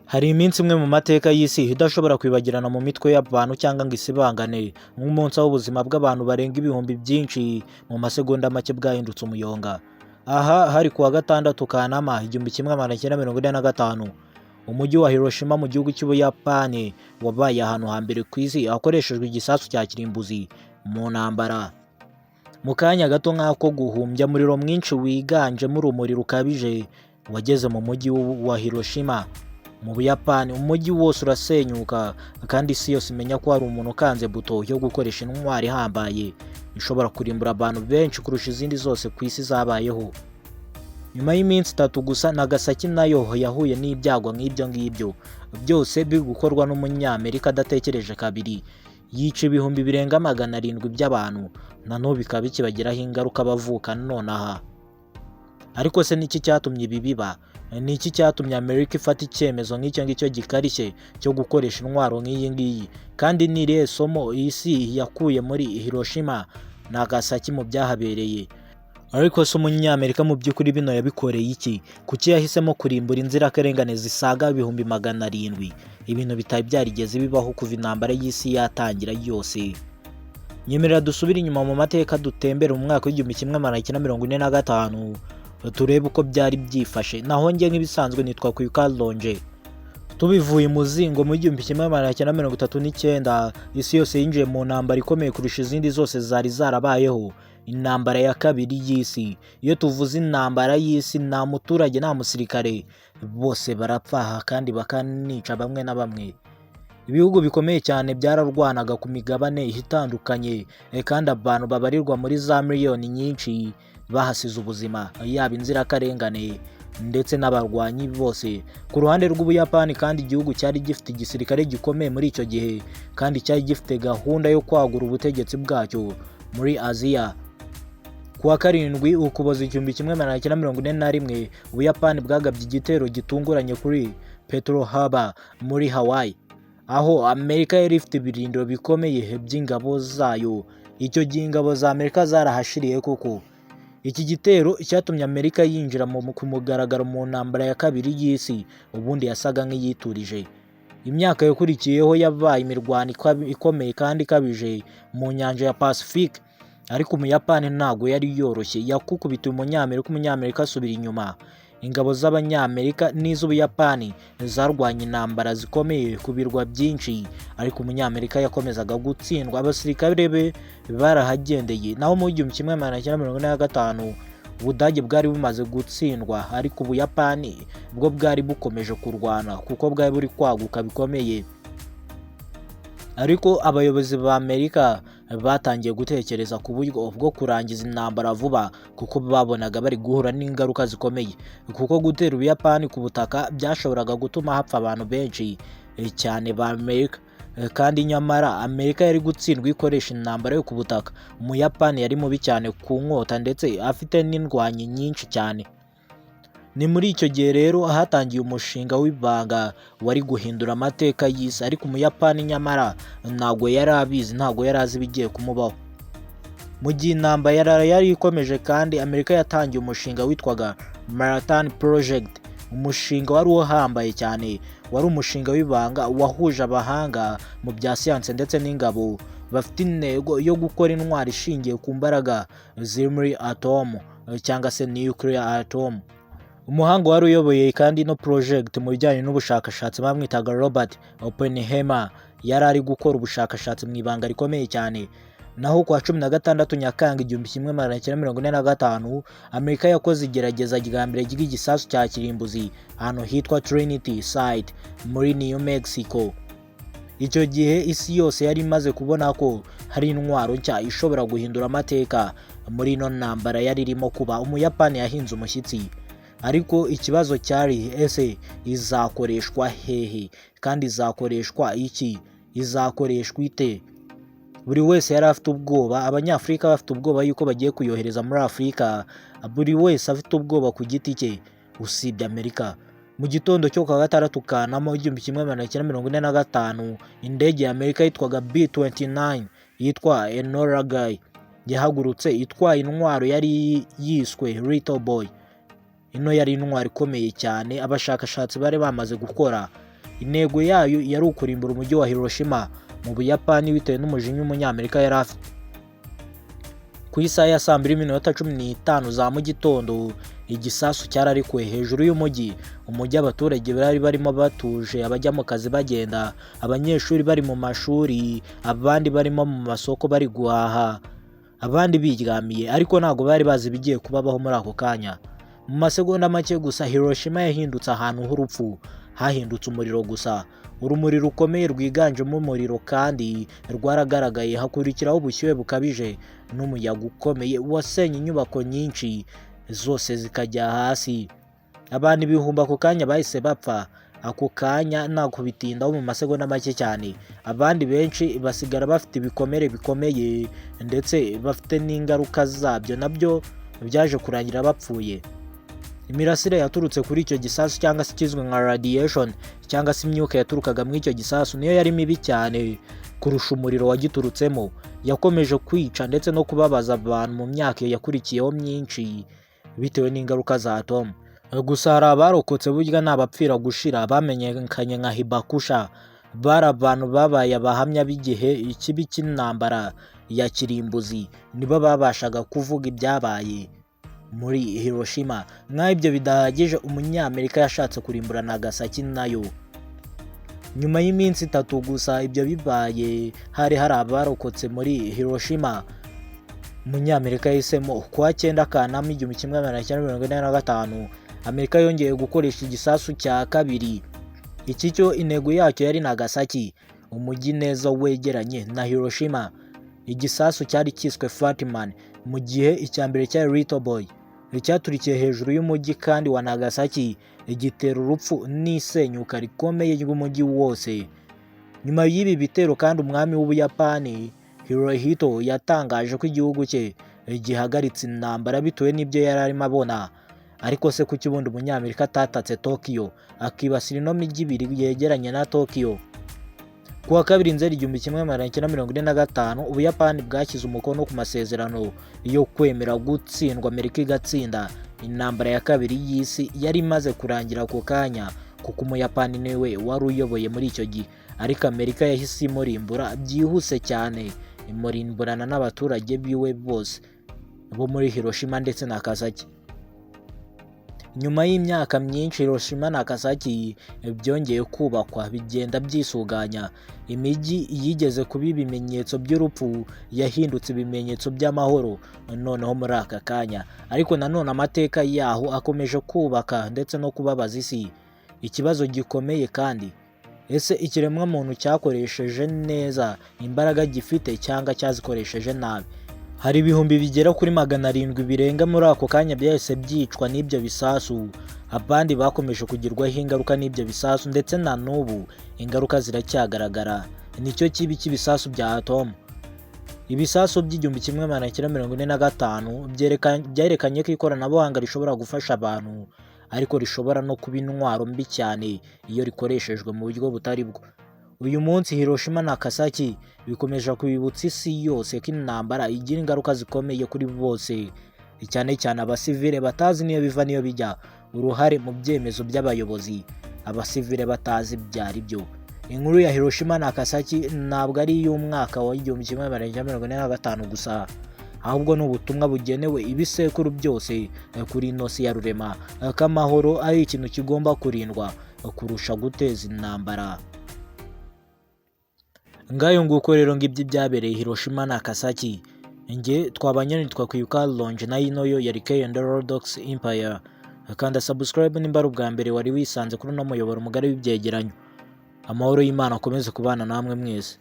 Hari iminsi imwe mu mateka y'isi idashobora kwibagirana mu mitwe y'abantu cyangwa ngo isibangane, nk'umunsi aho ubuzima bw'abantu barenga ibihumbi byinshi mu masegonda make bwahindutse umuyonga. Aha hari kuwa gatandatu Kanama 1945, umujyi wa Hiroshima mu gihugu cy'Ubuyapani wabaye ahantu hambere ku isi hakoreshejwe igisasu cya kirimbuzi mu ntambara. Mu kanya gato nk'ako guhumbya, umuriro mwinshi wiganjemo urumuri rukabije wageze mu mujyi wa Hiroshima mu Buyapani. Umujyi wose urasenyuka kandi isi yose imenya ko hari umuntu ukanze buto yo gukoresha intwari ihambaye ishobora kurimbura abantu benshi kurusha izindi zose ku isi zabayeho. Nyuma y'iminsi 3 gusa, Nagasaki nayo yahuye n'ibyago nk'ibyo ngibyo, byose biri gukorwa n'umunyamerika adatekereje kabiri. Yica ibihumbi birenga 700 by'abantu, na n'ubu bikaba bikibagiraho ingaruka bavuka nonaha. Ariko se niki cyatumye ibi biba? Niki cyatumye Amerika ifata icyemezo nk'icyo ngicyo gikarishye cyo gukoresha intwaro nk'iyi ngiyi? Kandi ni irihe somo isi yakuye muri Hiroshima Nagasaki mu byahabereye? Ariko se umunyamerika mu by'ukuri bino yabikoreye iki? Kuki yahisemo kurimbura inzirakarengane zisaga 700,000? Ibintu bitari byarigeze bibaho kuva intambara y'isi yatangira yose. Nyemerera dusubire inyuma mu mateka, dutembere mu mwaka w'1945 turebe uko byari byifashe. Naho njye nk'ibisanzwe nitwa Kuyuka Lonje. Tubivuye muzingo mu 1939, isi yose yinjiye mu ntambara ikomeye kurusha izindi zose zari zarabayeho, intambara ya kabiri y'isi. Iyo tuvuze intambara y'isi, nta muturage nta musirikare, bose barapfaha kandi bakanica bamwe na bamwe. Ibihugu bikomeye cyane byararwanaga ku migabane itandukanye, kandi abantu babarirwa muri za miliyoni nyinshi bahasize ubuzima, yaba inzirakarengane ndetse n'abarwanyi bose. Ku ruhande rw'Ubuyapani kandi, igihugu cyari gifite igisirikare gikomeye muri icyo gihe, kandi cyari gifite gahunda yo kwagura ubutegetsi bwacyo muri Aziya. Kuwa 7 Ukuboza 1941, Ubuyapani bwagabye igitero gitunguranye kuri Pearl Harbor muri Hawaii, aho Amerika yari ifite ibirindiro bikomeye by'ingabo zayo. Icyo gihe ingabo za Amerika zarahashiriye koko. Iki gitero cyatumye Amerika yinjira ku mugaragaro mu ntambara ya kabiri y'isi, ubundi yasaga nk'iyiturije. Imyaka yakurikiyeho yabaye imirwano ikomeye kandi ikabije mu nyanja ya Pacific, ariko Umuyapani ntago yari yoroshye. Yakukubitiye Umunyamerika asubira inyuma. Ingabo z'Abanyamerika n'iz'Ubuyapani zarwanye intambara zikomeye ku birwa byinshi, ariko Umunyamerika yakomezaga gutsindwa. Abasirikare be barahagendeye. Naho mu 1945, Ubudage bwari bumaze gutsindwa, ariko Ubuyapani bwo bwari bukomeje kurwana kuko bwari buri kwaguka bikomeye. Ariko abayobozi ba Amerika batangiye gutekereza ku buryo bwo kurangiza intambara vuba, kuko babonaga bari guhura n'ingaruka zikomeye, kuko gutera Ubuyapani ku butaka byashoboraga gutuma hapfa abantu benshi cyane ba Amerika. Kandi nyamara Amerika yari gutsindwa ikoresha intambara yo ku butaka. Umuyapani yari mubi cyane ku nkota ndetse afite n'indwanyi nyinshi cyane. Ni muri icyo gihe rero hatangiye umushinga w'ibanga wari guhindura amateka y'isi, ariko Umuyapani nyamara ntago yari abizi, ntago yari azi ibigiye kumubaho. Mu gihe intambara yari ikomeje kandi, Amerika yatangiye umushinga witwaga Manhattan Project. Umushinga wari uhambaye cyane, wari umushinga w'ibanga wahuje abahanga mu bya siyanse ndetse n'ingabo bafite intego yo gukora intwari ishingiye ku mbaraga ziri muri atomu cyangwa se nuclear atom. Umuhanga wari uyoboye kandi no project mu bijyanye n'ubushakashatsi bamwitaga Robert Oppenheimer, yari ari gukora ubushakashatsi mu ibanga rikomeye cyane. Naho kwa 16 Nyakanga 1945, Amerika yakoze igerageza rya mbere ry'igisasu cya kirimbuzi ahantu hitwa Trinity Site muri New Mexico. Icyo gihe isi yose yari imaze kubona ko hari intwaro nshya ishobora guhindura amateka muri ino ntambara yari irimo kuba. Umuyapani yahinze umushyitsi, ariko ikibazo cyari ese izakoreshwa hehe, kandi izakoreshwa iki, izakoreshwa ite? Buri wese yari afite ubwoba. Abanyafurika bafite ubwoba yuko bagiye kuyohereza muri Afurika, buri wese afite ubwoba ku giti cye usibye Amerika. Mu gitondo cyo kwa 6 Kanama 1945, indege ya Amerika yitwaga B-29 yitwa Enola Gay yahagurutse itwaye intwaro yari yiswe Little Boy. Ino yari intwari ikomeye cyane abashakashatsi bari bamaze gukora. intego yayo yari ukurimbura umujyi wa Hiroshima mu Buyapani bitewe n'umujinya umunyamerika yari afite. Ku isaha ya 2:15 za mu gitondo igisasu cyararikuwe hejuru y'umujyi. Umujyi abaturage bari barimo batuje, abajya mu kazi bagenda, abanyeshuri bari mu mashuri, abandi barimo mu masoko bari guhaha, abandi biryamiye, ariko ntago bari bazi ibigiye kubabaho muri ako kanya. Mu masegonda make gusa Hiroshima yahindutse ahantu h'urupfu, hahindutse umuriro gusa. Urumuri rukomeye rwiganjemo umuriro kandi rwaragaragaye, hakurikiraho ubushyuhe bukabije n'umuyaga ukomeye wasenye inyubako nyinshi zose zikajya hasi. Abantu ibihumbi ako kanya bahise bapfa, ako kanya nta kubitindaho mu masegonda make cyane. Abandi benshi basigara bafite ibikomere bikomeye ndetse bafite n'ingaruka zabyo nabyo byaje kurangira bapfuye. Imirasire yaturutse kuri icyo gisasu cyangwa se ikizwe nka radiation cyangwa se imyuka yaturukaga muri icyo gisasu niyo yari mibi cyane kurusha umuriro wagiturutsemo. Yakomeje kwica ndetse no kubabaza abantu mu myaka yakurikiyeho myinshi bitewe n'ingaruka za atomu. Gusa hari abarokotse burya n'abapfira gushira bamenyekanye nka Hibakusha. Bari abantu babaye abahamya b'igihe ikibi cy'intambara ya kirimbuzi, nibo babashaga kuvuga ibyabaye muri Hiroshima. Nk'aho ibyo bidahagije, umunyamerika yashatse kurimbura Nagasaki nayo. Nyuma y'iminsi 3 gusa ibyo bibaye, hari abarokotse muri Hiroshima. Umunyamerika yahisemo kuwa 9 Kanama 1945 Amerika yongeye gukoresha igisasu cya kabiri. Iki cyo intego yacyo yari Nagasaki, umujyi neza wegeranye na Hiroshima. Igisasu cyari cyiswe Fatman, mu gihe icya mbere cyari Little Boy. Cyaturikiye hejuru y'umujyi kandi wa Nagasaki, igitera urupfu n'isenyuka rikomeye ry'umujyi wose. Nyuma y'ibi bitero kandi umwami w'Ubuyapani Hirohito yatangaje ko igihugu cye gihagaritse intambara bitewe n'ibyo yari arimo abona. Ariko se kuki ubundi umunyamerika atatatse Tokyo akibasira ino mijyi ibiri yegeranye na Tokyo? Kuwa 2 Nzeri 1945 Ubuyapani bwashyize umukono ku masezerano yo kwemera gutsindwa Amerika igatsinda. Intambara ya kabiri y'isi yari imaze kurangira ako kanya kuko Umuyapani niwe wari uyoboye muri icyo gihe, ariko Amerika yahise imurimbura byihuse cyane, imurimburana n'abaturage biwe bose bo muri Hiroshima ndetse na Nagasaki. Nyuma y'imyaka myinshi Hiroshima na Nagasaki byongeye kubakwa bigenda byisuganya. Imijyi yigeze kuba ibimenyetso by'urupfu yahindutse ibimenyetso by'amahoro noneho muri aka kanya, ariko nanone amateka yaho akomeje kubaka ndetse no kubabaza isi. Ikibazo gikomeye kandi, ese ikiremwa muntu cyakoresheje neza imbaraga gifite cyangwa cyazikoresheje nabi? Hari ibihumbi bigera kuri 700 birenga muri ako kanya byahise byicwa n'ibyo bisasu. Abandi bakomeje kugirwaho ingaruka n'ibyo bisasu ndetse na n'ubu ingaruka ziracyagaragara. Nicyo kibi cy'ibisasu bya atomu. Ibisasu by'1945 byerekanye ko ikoranabuhanga rishobora gufasha abantu, ariko rishobora no kuba intwaro mbi cyane iyo rikoreshejwe mu buryo butari bwo. Uyu munsi Hiroshima na Nagasaki bikomeje kubibutsa isi yose ko intambara igira ingaruka zikomeye kuri bose, cyane cyane abasivile batazi niyo biva niyo bijya, uruhare mu byemezo by'abayobozi, abasivile batazi byari byo. Inkuru ya Hiroshima na Nagasaki ntabwo ari iy'umwaka wa 1945 gusa, ahubwo n'ubutumwa bugenewe ibisekuru byose kuri ino si ya rurema, ko amahoro ari ikintu kigomba kurindwa kurusha guteza intambara. Ngayo nguko rero ngibyo byabereye Hiroshima na Nagasaki. Nge twabanye nitwa Kwibuka Longe na ino yo yari K&R Orthodox Empire. Kanda subscribe nimba ari ubwa mbere wari wisanze kuri no muyoboro mugari w'ibyegeranyo. Amahoro y'Imana akomeze kubana namwe mwese.